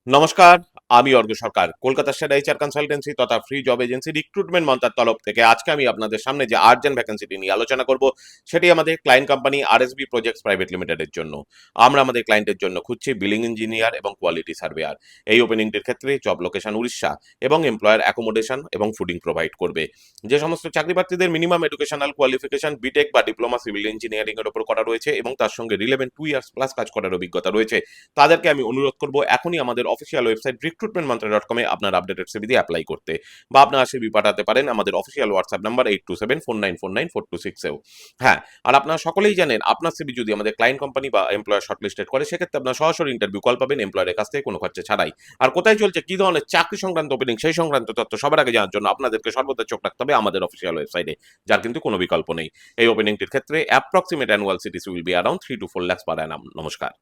নমস্কার, আমি অর্ঘ্য সরকার। Kolkata state HR consultancy তথা ফ্রি জব এজেন্সি রিক্রুটমেন্ট মন্ত্রার তরফ থেকে আজকে আমি আপনাদের সামনে যে আর্জেন্ট ভ্যাকেন্সিটি নিয়ে আলোচনা করব, সেটি আমাদের client company RSB projects private লিমিটেডের জন্য। আমরা আমাদের ক্লায়েন্টের জন্য খুঁজছি বিলিং ইঞ্জিনিয়ার এবং কোয়ালিটি সার্ভেয়ার। এই ওপেনিংটির ক্ষেত্রে জব লোকেশন উড়িষ্যা এবং এমপ্লয়ার অ্যাকোমোডেশন এবং ফুডিং প্রোভাইড করবে। যে সমস্ত চাকরি প্রার্থীদের মিনিমাম এডুকেশনাল কোয়ালিফিকেশন বিটেক বা ডিপ্লোমা সিভিল ইঞ্জিনিয়ারিং এর উপর করা রয়েছে এবং তার সঙ্গে রিলেভেন্ট 2 ইয়ার্স প্লাস কাজ করার অভিজ্ঞতা রয়েছে, তাদেরকে আমি অনুরোধ করব এখনই আমাদের অফিসিয়াল ওয়েবসাইট recruitmentmantra.com এ আপনার আপডেটেড সিভি দিয়ে অ্যাপ্লাই করতে, বা আপনারা সিভি পাঠাতে পারেন আমাদের অফিসিয়াল হোয়াটসঅ্যাপ নাম্বার 8274949426 এও। হ্যাঁ, আর আপনারা সকলেই জানেন আপনার সিভি যদি আমাদের ক্লায়েন্ট কোম্পানি বা এমপ্লয়ার শর্টলিস্টেড করে, সেক্ষেত্রে আপনার সরাসরি ইন্টারভিউ কল পাবেন এমপ্লয়ারের কাছ থেকে কোনো খরচা ছাড়াই। আর কোথায় চলছে, কি ধরনের চাকরি সংক্রান্ত ওপেনিং, সেই সংক্রান্ত তথ্য সবার আগে জানার জন্য আপনাদেরকে সর্বদা চোখ রাখতে হবে আমাদের অফিসিয়াল ওয়েবসাইটে, যার কিন্তু কোনো বিকল্প নেই। এই ওপেনিংটির ক্ষেত্রে approximate annual CTC will be around 3 to 4 lakhs per annum। নমস্কার।